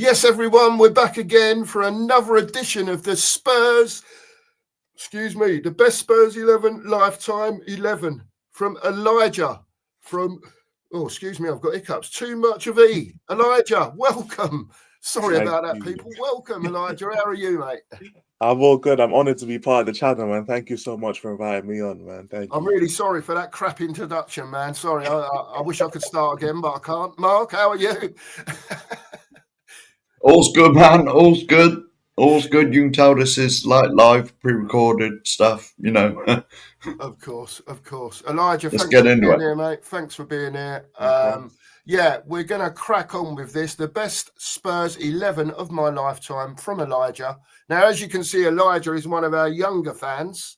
Yes, everyone, we're back again for another edition of the Spurs, the best Spurs 11 lifetime 11 from Elijah from, I've got hiccups, too much of E. Elijah, welcome. Sorry about that, people. Welcome, Elijah. How are you, mate? I'm all good. I'm honoured to be part of the channel, man. Thank you so much for inviting me on, man. Thank you. I'm really sorry for that crap introduction, man. Sorry, I wish I could start again, but I can't. Mark, how are you? All's good, man. All's good. All's good. You can tell this is like live, pre-recorded stuff, you know. Of course. Elijah, Let's thanks get for into being it. here, mate. Thanks for being here. Okay. We're going to crack on with this. The best Spurs 11 of my lifetime from Elijah. Now, as you can see, Elijah is one of our younger fans.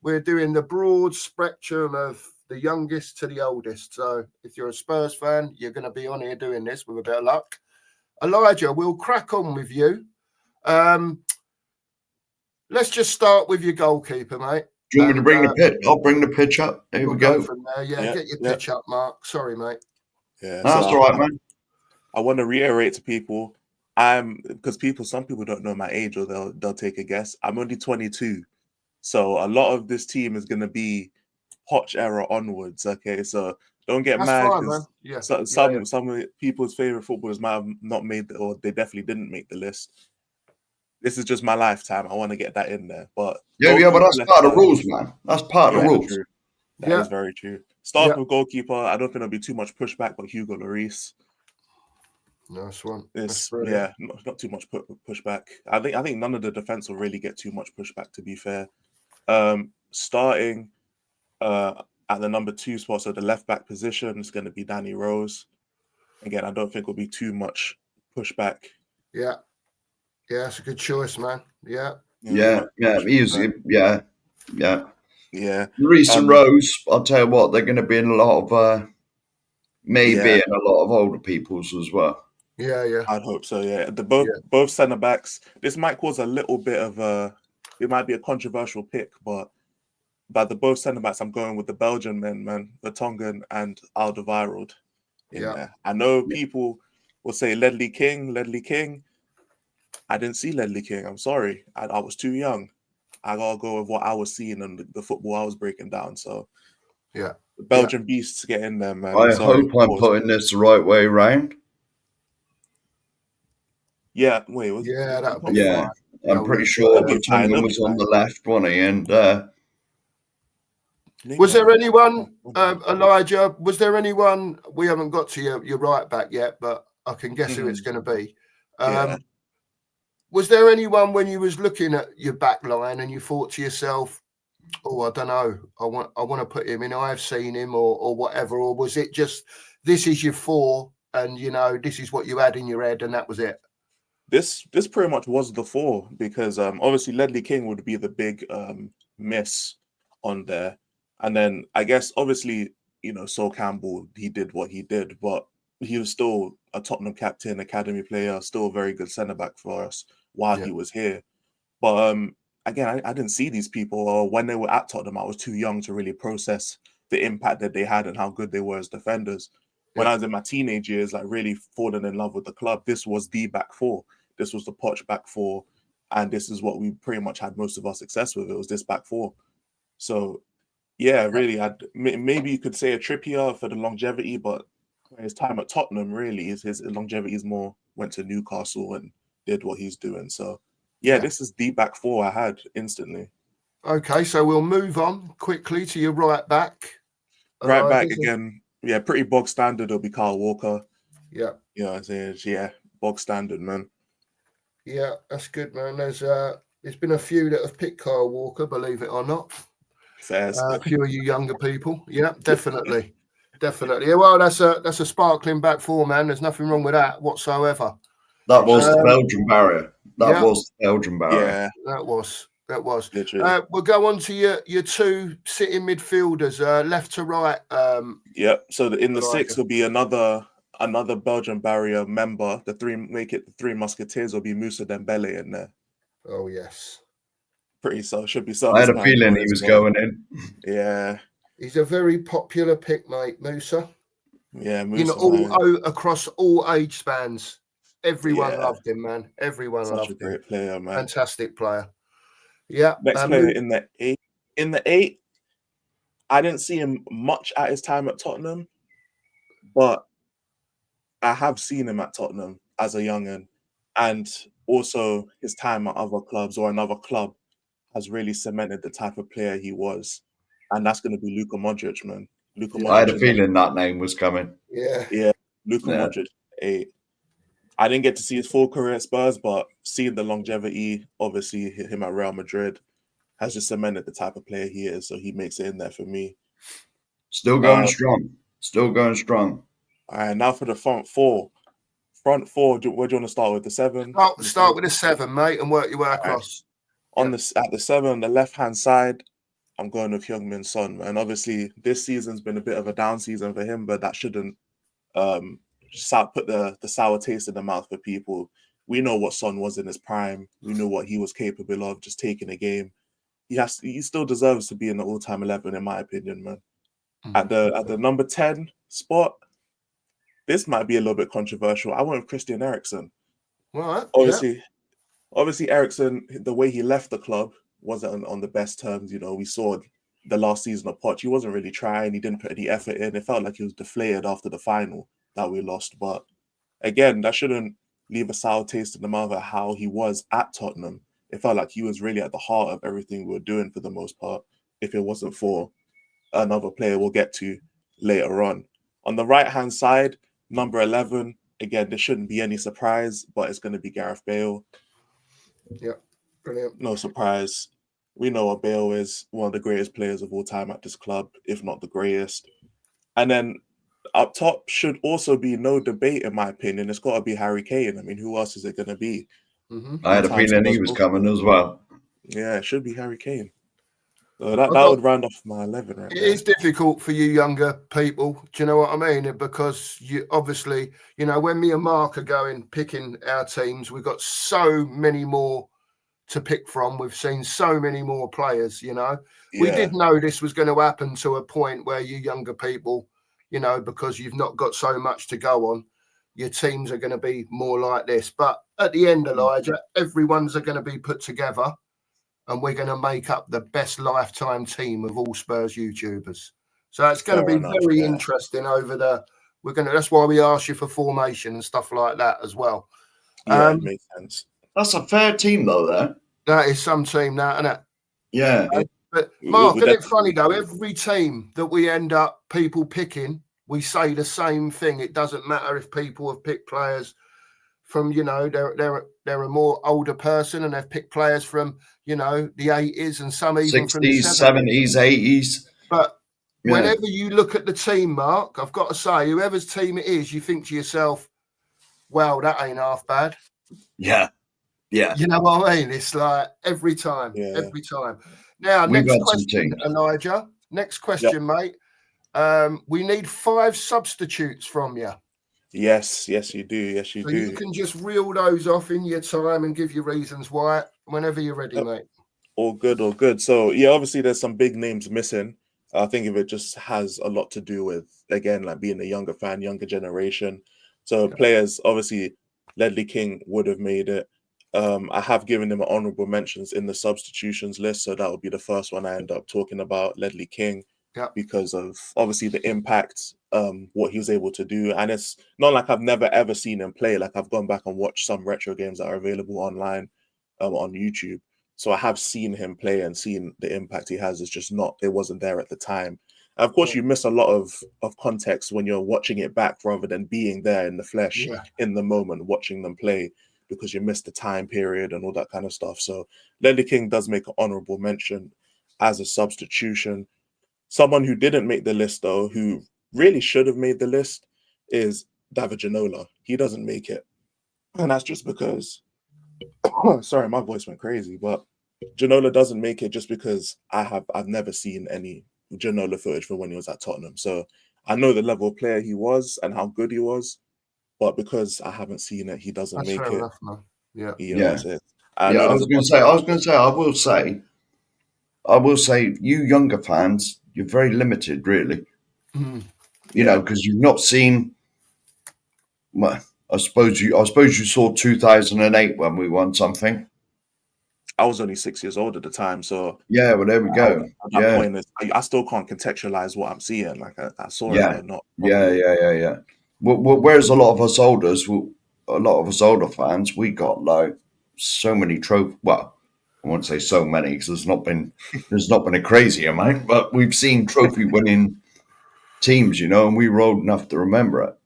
We're doing the broad spectrum of the youngest to the oldest. So if you're a Spurs fan, you're going to be on here doing this with a bit of luck. Elijah, we'll crack on with you. Let's just start with your goalkeeper, mate. Do you want me to bring the pitch? I'll bring the pitch up. Here we go. From there. Yeah, get your pitch up, Mark. Sorry, mate. Yeah, no, that's all right, man. I want to reiterate to people, because some people don't know my age, or they'll take a guess. I'm only 22, so a lot of this team is going to be Poch era onwards. Okay, so don't get mad because some of people's favorite footballers might have not made or they definitely didn't make the list. This is just my lifetime. I want to get that in there. But but that's part of the rules, man. That's part of the rules. That is very true. Start with goalkeeper. I don't think there'll be too much pushback, but Hugo Lloris. Nice one. Not too much pushback. I think none of the defense will really get too much pushback, to be fair. Starting at the number 2 spot, so the left back position is going to be Danny Rose. Again, I don't think it'll be too much pushback. Yeah, that's a good choice, man. Yeah. Easy. Yeah. Reece and Rose, I'll tell you what, they're going to be in a lot of in a lot of older people's as well. Yeah. I'd hope so. Yeah, both centre backs. This might cause a little bit of it might be a controversial pick, but by the both centre backs, I'm going with the Belgian men, man, Vertonghen and Alderweireld. There. I know people will say Ledley King. I didn't see Ledley King. I'm sorry. I was too young. I gotta go with what I was seeing and the football I was breaking down. So, the Belgian beasts get in there, man. I hope I'm putting this the right way around. Yeah, wait. That'll be fine. I'm pretty sure Vertonghen was on the left, wasn't he? And was there anyone, Elijah? Was there anyone? We haven't got to your right back yet, but I can guess who it's going to be. Was there anyone when you was looking at your back line and you thought to yourself, "Oh, I don't know, I want to put him in. I've seen him," or whatever? Or was it just this is your 4, and this is what you had in your head, and that was it? This pretty much was the 4 because obviously Ledley King would be the big miss on there, and then I guess obviously Sol Campbell, he did what he did, but he was still a Tottenham captain, academy player, still a very good centre back for us while he was here. But again, I didn't see these people, or when they were at Tottenham, I was too young to really process the impact that they had and how good they were as defenders. When I was in my teenage years, like really falling in love with the club, this was the back 4. This was the Poch back 4, and this is what we pretty much had most of our success with. It was this back 4. So, really, maybe you could say a Trippier for the longevity, but his time at Tottenham, really, his longevity is more went to Newcastle and did what he's doing. So, this is the back 4 I had instantly. Okay, so we'll move on quickly to your right back. Right back again. Yeah, pretty bog standard. It'll be Kyle Walker. Yeah. You know what I'm saying? Bog standard, man. Yeah, that's good, man. There's been a few that have picked Kyle Walker, believe it or not. Fair. A few of you younger people. Yeah, definitely. Yeah, well, that's a sparkling back 4, man. There's nothing wrong with that whatsoever. That was the Belgian barrier. Was the Belgian barrier. Yeah, that was. Literally. We'll go on to your 2 sitting midfielders, left to right. So in the 6 will be another Belgian barrier member. The 3 Musketeers will be Moussa Dembele in there. Oh yes. Should be so. I had a feeling he was going in. Yeah. He's a very popular pick, mate, Moussa. Yeah, Moussa. Across all age spans. Everyone Yeah. loved him, man. Everyone Such a loved him. great player, man. Fantastic player. Yeah. Next player in the 8. In the 8, I didn't see him much at his time at Tottenham, but I have seen him at Tottenham as a young'un, and also his time at other clubs or another club has really cemented the type of player he was, and that's going to be Luka Modric, man. Luka Yeah. I had Modric a is feeling that name was coming. Yeah. Luka Yeah. Modric. I didn't get to see his full career at Spurs, but seeing the longevity, obviously him at Real Madrid, has just cemented the type of player he is. So he makes it in there for me. Still going strong. Still going strong. All right, now for the front four. Front four, where do you want to start with? The 7? Start with a 7, mate, and work your way across. At the 7, on the left-hand side, I'm going with Heung-min Son. And obviously, this season's been a bit of a down season for him, but that shouldn't put the sour taste in the mouth for people. We know what Son was in his prime. We know what he was capable of, just taking a game. He still deserves to be in the all-time 11, in my opinion, man. At the number 10 spot, this might be a little bit controversial. I went with Christian Eriksen. Right. Obviously, Eriksen, the way he left the club wasn't on the best terms. You know, we saw the last season of Poch. He wasn't really trying. He didn't put any effort in. It felt like he was deflated after the final that we lost. But again, that shouldn't leave a sour taste in the mouth at how he was at Tottenham. It felt like he was really at the heart of everything we were doing for the most part, if it wasn't for another player we'll get to later on. On the right-hand side, number 11, again, there shouldn't be any surprise, but it's going to be Gareth Bale. Yeah, brilliant. No surprise. We know what Bale is, one of the greatest players of all time at this club, if not the greatest. And then up top should also be no debate, in my opinion. It's got to be Harry Kane. I mean, who else is it going to be? I had a feeling he was coming as well. Yeah, it should be Harry Kane. So that would round off my 11 right there. It is difficult for you younger people. Do you know what I mean? Because you obviously, you know, when me and Mark are picking our teams, we've got so many more to pick from. We've seen so many more players, you know. Yeah. We did know this was going to happen to a point where you younger people, you know, because you've not got so much to go on, your teams are going to be more like this. But at the end, Elijah, everyone's going to be put together and we're going to make up the best lifetime team of all Spurs YouTubers. So it's going to be very interesting that's why we ask you for formation and stuff like that as well. Yeah, it makes sense. That's a fair team, though, there. That is some team, that, isn't it? Yeah. But Mark, isn't it funny, though? Every team that we end up people picking, we say the same thing. It doesn't matter if people have picked players from, you know, they're a more older person and they've picked players from, you know, the 80s and some even 60s, from the 70s, 80s. But whenever you look at the team, Mark, I've got to say, whoever's team it is, you think to yourself, well, that ain't half bad. Yeah. Yeah. You know what I mean? It's like every time. Now, next question, Elijah. Next question, mate. We need 5 substitutes from you. Yes, you do. Yes, you do. You can just reel those off in your time and give your reasons why whenever you're ready, mate. All good. So, yeah, obviously there's some big names missing. I think if it just has a lot to do with, again, like being a younger fan, younger generation. So players, obviously, Ledley King would have made it. I have given him honorable mentions in the substitutions list. So that would be the first one I end up talking about, Ledley King. Because of obviously the impact, what he was able to do. And it's not like I've never ever seen him play. Like I've gone back and watched some retro games that are available online on YouTube. So I have seen him play and seen the impact he has. It's just it wasn't there at the time. And of course, you miss a lot of context when you're watching it back rather than being there in the flesh, in the moment, watching them play, because you miss the time period and all that kind of stuff. So Ledley King does make an honorable mention as a substitution. Someone who didn't make the list, though, who really should have made the list, is David Ginola. He doesn't make it. And that's just because, sorry, my voice went crazy, but Ginola doesn't make it just because I've never seen any Ginola footage from when he was at Tottenham. So I know the level of player he was and how good he was, but because I haven't seen it, he doesn't make it. Enough, man. Yeah. That's it. I was going to say, I will say, you younger fans, you're very limited, really. You know, because you've not seen. Well, I suppose you saw 2008 when we won something. I was only 6 years old at the time, so Yeah, well, there we go. at that point, I still can't contextualize what I'm seeing. Like I saw it, Yeah, but not yeah, properly. yeah. Whereas a lot of us older fans, we got like so many trophies. Well, I won't say so many because there's not been a crazy amount, but we've seen trophy winning teams, and we were old enough to remember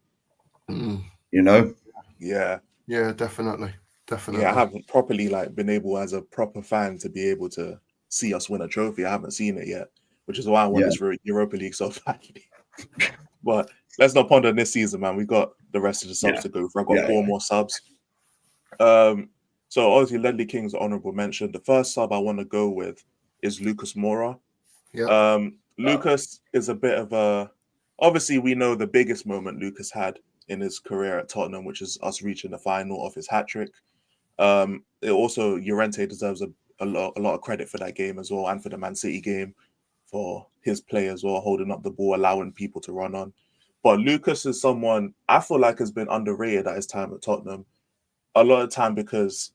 it. Yeah, Yeah, definitely. yeah. I haven't properly like been able as a proper fan to be able to see us win a trophy. I haven't seen it yet, which is why I want Yeah. this Europa League so badly. But let's not ponder this season, man. We got the rest of the subs to go for. I've got 4 more subs. So obviously Ledley King's an honorable mention. The first sub I want to go with is Lucas Moura. Yeah. Lucas is a bit of a, obviously we know the biggest moment Lucas had in his career at Tottenham, which is us reaching the final of his hat trick. It also Llorente deserves a lot of credit for that game as well, and for the Man City game, for his play as well, holding up the ball, allowing people to run on. But Lucas is someone I feel like has been underrated at his time at Tottenham a lot of time because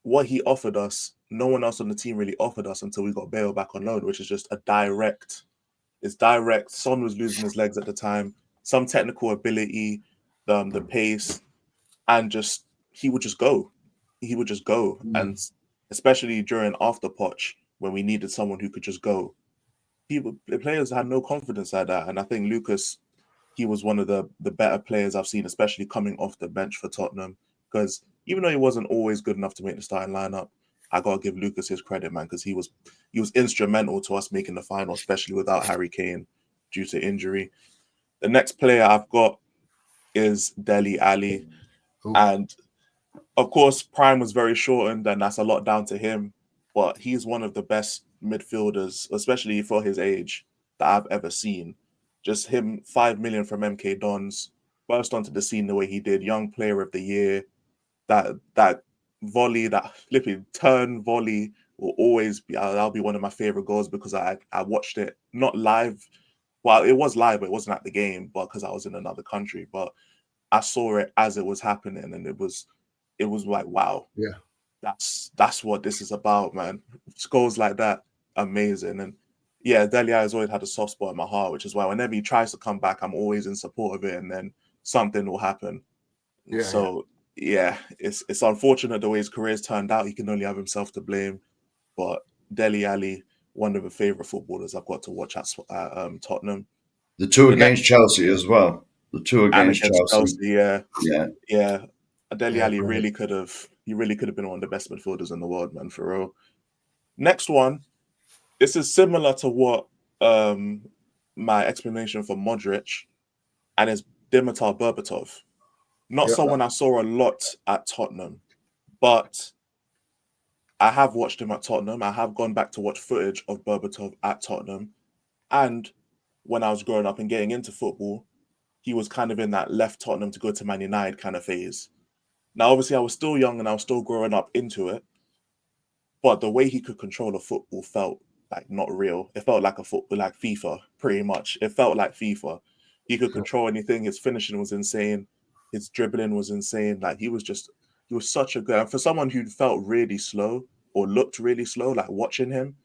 what he offered us, no one else on the team really offered us until we got Bale back on loan, which is just it's direct. Son was losing his legs at the time, some technical ability, the pace, and just he would just go. He would just go. And especially during after Poch, when we needed someone who could just go. The players had no confidence like that. And I think Lucas, he was one of the better players I've seen, especially coming off the bench for Tottenham. Because even though he wasn't always good enough to make the starting lineup, I gotta give Lucas his credit, man, because he was instrumental to us making the final, especially without Harry Kane due to injury. The next player I've got is Dele Alli, and of course, Prime was very shortened, and that's a lot down to him. But he's one of the best midfielders, especially for his age, that I've ever seen. Just him, 5 million from MK Dons, burst onto the scene the way he did. Young Player of the Year. That volley, that flipping turn volley, will always be. That'll be one of my favorite goals because I watched it not live. Well, it was live, but it wasn't at the game, but because I was in another country. But I saw it as it was happening, and it was like, wow, Yeah. that's what this is about, man. Goals like that, amazing. And yeah, Dele Alli has always had a soft spot in my heart, which is why whenever he tries to come back, I'm always in support of it, and then something will happen. Yeah, it's unfortunate the way his career's turned out. He can only have himself to blame. But Dele Alli, one of the favorite footballers I've got to watch at Tottenham. The two against Chelsea as well. The two And against against Chelsea. Chelsea, yeah. Dele Alli great. really could have been one of the best midfielders in the world, man, for real. Next one, this is similar to what my explanation for Modric, and it's Dimitar Berbatov. Not someone I saw a lot at Tottenham, but I have watched him at Tottenham. I have gone back to watch footage of Berbatov at Tottenham. And when I was growing up and getting into football, he was kind of in that left Tottenham to go to Man United kind of phase. Now, obviously, I was still young and I was still growing up into it, but the way he could control a football felt like not real. It felt like a football, like FIFA, pretty much. It felt like FIFA. He could control anything. His finishing was insane. His dribbling was insane. Like he was such a good. And for someone who felt really slow or looked really slow, like watching him,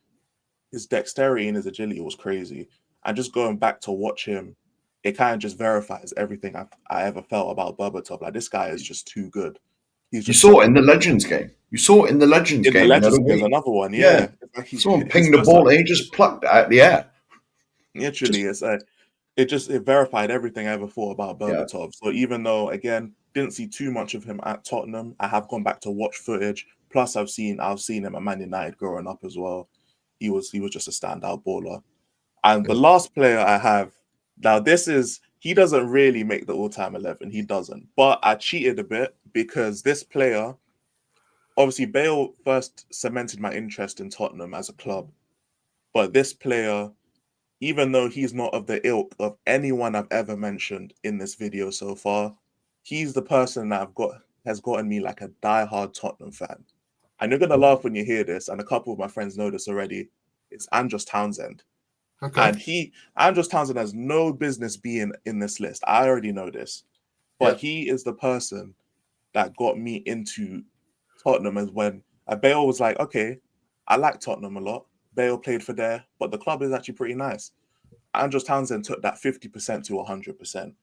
his dexterity and his agility was crazy. And just going back to watch him, it kind of just verifies everything I ever felt about Berbatov. Like this guy is just too good. You saw it in the Legends game. You saw it in the Legends in game. the Legends game, another one, yeah. Someone pinged the ball and he just plucked it out of the air. Literally, it verified everything I ever thought about Berbatov. Yeah. So even though, again, didn't see too much of him at Tottenham, I have gone back to watch footage. Plus, I've seen him at Man United growing up as well. He was just a standout baller. And the last player I have, now he doesn't really make the all-time 11. He doesn't. But I cheated a bit because this player, obviously Bale first cemented my interest in Tottenham as a club. But this player, even though he's not of the ilk of anyone I've ever mentioned in this video so far, he's the person that has gotten me like a diehard Tottenham fan. And you're going to laugh when you hear this, and a couple of my friends know this already. It's Andros Townsend. Okay. And Andros Townsend has no business being in this list. I already know this. But he is the person that got me into Tottenham, as when Bale was like, okay, I like Tottenham a lot. Bale played for there, but the club is actually pretty nice. Andros Townsend took that 50% to 100%.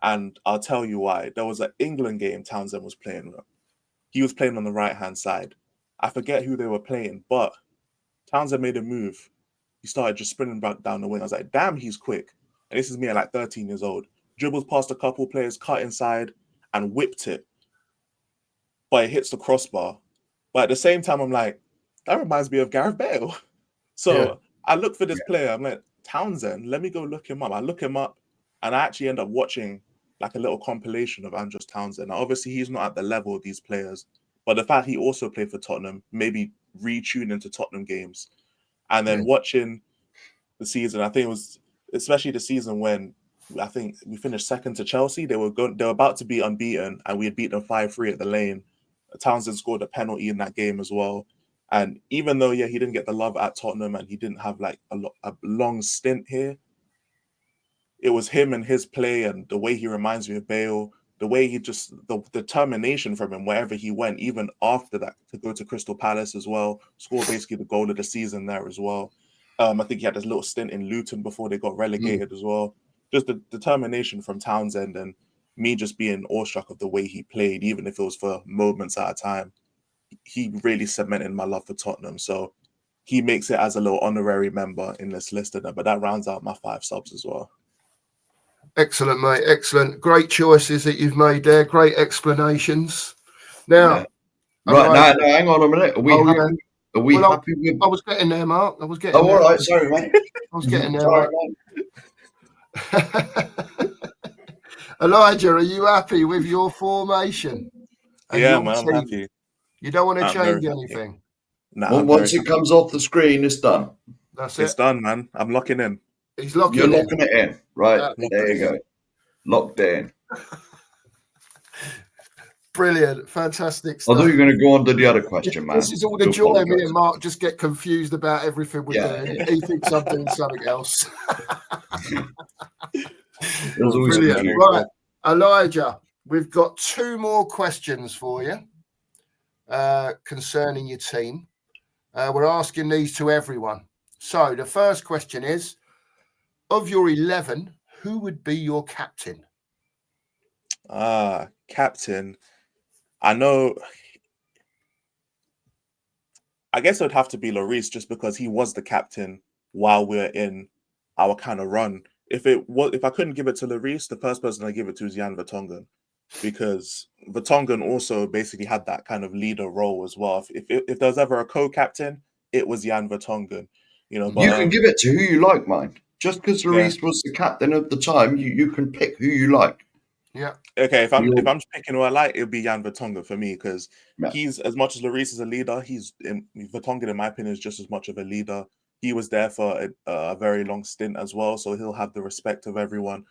And I'll tell you why. There was an England game Townsend was playing with. He was playing on the right-hand side. I forget who they were playing, but Townsend made a move. He started just sprinting back down the wing. I was like, damn, he's quick. And this is me at like 13 years old. Dribbles past a couple players, cut inside, and whipped it. But it hits the crossbar. But at the same time, I'm like, that reminds me of Gareth Bale. So I look for this player. I'm like, Townsend, let me go look him up. I look him up, and I actually end up watching like a little compilation of Andros Townsend. Now, obviously, he's not at the level of these players, but the fact he also played for Tottenham, maybe retune into Tottenham games, and then watching the season. I think it was especially the season when I think we finished second to Chelsea. They were about to be unbeaten, and we had beaten them 5-3 at the Lane. Townsend scored a penalty in that game as well. And even though, he didn't get the love at Tottenham and he didn't have like a long stint here, it was him and his play and the way he reminds me of Bale, the way he just, the determination from him wherever he went, even after that, to go to Crystal Palace as well, score basically the goal of the season there as well. I think he had this little stint in Luton before they got relegated as well. Just the determination from Townsend, and me just being awestruck of the way he played, even if it was for moments at a time. He really cemented my love for Tottenham. So he makes it as a little honorary member in this list, but that rounds out my 5 subs as well. Excellent, mate. Excellent. Great choices that you've made there. Great explanations. Now, right now, hang on a minute. Are we happy? Yeah. Are we happy with? I was getting there, Mark. I was getting there. All right. Sorry, mate. I was getting there, mate. Elijah, are you happy with your formation? Man, I'm happy. You don't want to change anything? No. Once it comes off the screen, it's done. That's it. It's done, man. I'm locking in. He's locking You're locking it in. Right. There you go. Locked in. Brilliant. Fantastic stuff. I thought you were going to go on to the other question, man. This is all the joy. Me and Mark just get confused about everything we're doing. He thinks I'm doing something else. Brilliant. Right, Elijah, we've got 2 more questions for you concerning your team. We're asking these to everyone. So the first question is, of your 11, who would be your captain? Captain. I know. I guess it would have to be Lloris, just because he was the captain while we're in our kind of run. If I couldn't give it to Lloris, the first person I give it to is Jan Vertonghen, because Vertonghen also basically had that kind of leader role as well. If there was ever a co-captain, it was Jan Vertonghen. But, you can give it to who you like, mine. Just because Lloris was the captain of the time, you can pick who you like. Yeah. Okay, if I'm just picking who I like, it'll be Jan Vertonghen for me, because he's, as much as Lloris is a leader, Vertonghen, in my opinion, is just as much of a leader. He was there for a very long stint as well, so he'll have the respect of everyone.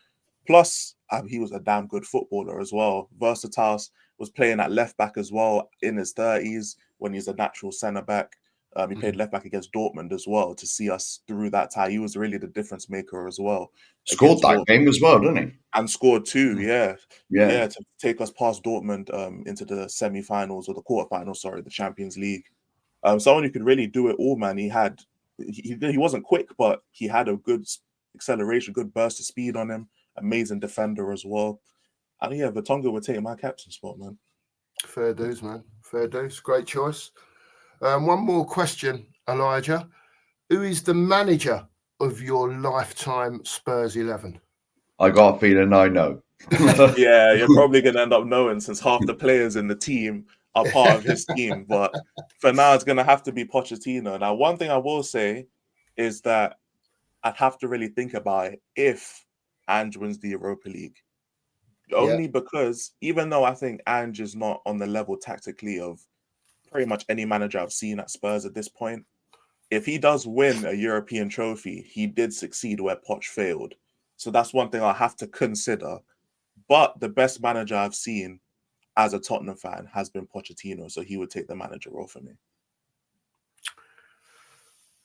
Plus, he was a damn good footballer as well. Versatile, was playing at left back as well in his 30s when he's a natural centre back. He played left back against Dortmund as well to see us through that tie. He was really the difference maker as well. Scored that game as well, didn't he? And scored 2, to take us past Dortmund into the semi-finals, or the quarterfinals, the Champions League. Someone who could really do it all, man. He wasn't quick, but he had a good acceleration, good burst of speed on him. Amazing defender as well. And Vertonghen would take my captain spot, man. Fair dues, man. Fair dues. Great choice. One more question, Elijah. Who is the manager of your lifetime Spurs 11? I got a feeling I know. Yeah, you're probably going to end up knowing, since half the players in the team are part of his team. But for now, it's going to have to be Pochettino. Now, one thing I will say is that I'd have to really think about it if Ange wins the Europa League. Only because, even though I think Ange is not on the level tactically of pretty much any manager I've seen at Spurs at this point, if he does win a European trophy, he did succeed where Poch failed. So that's one thing I'll have to consider. But the best manager I've seen as a Tottenham fan has been Pochettino, so he would take the manager role for me.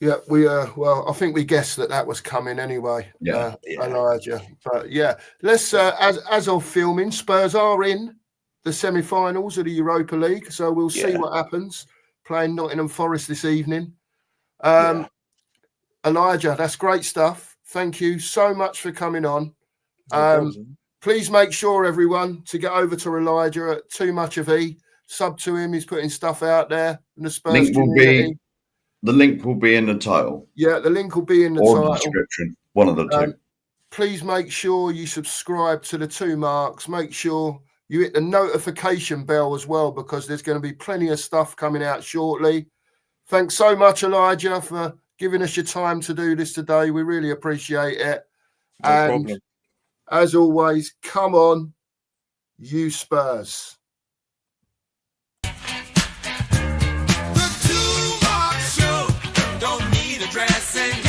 Yeah, we well, I think we guessed that was coming anyway. Yeah. Elijah. But yeah, let's as of filming, Spurs are in the semi-finals of the Europa League, so we'll see what happens. Playing Nottingham Forest this evening. Elijah, that's great stuff. Thank you so much for coming on. Please make sure, everyone, to get over to Elijah at Too Much of E. Sub to him. He's putting stuff out there in the Spurs community. The link will be in the title. Yeah, the link will be in the title. Or the description. One of the two. Please make sure you subscribe to the 2 Marks. Make sure you hit the notification bell as well, because there's going to be plenty of stuff coming out shortly. Thanks so much, Elijah, for giving us your time to do this today. We really appreciate it. No problem. As always, come on, you Spurs. The 2 Marks Show, don't need a dressing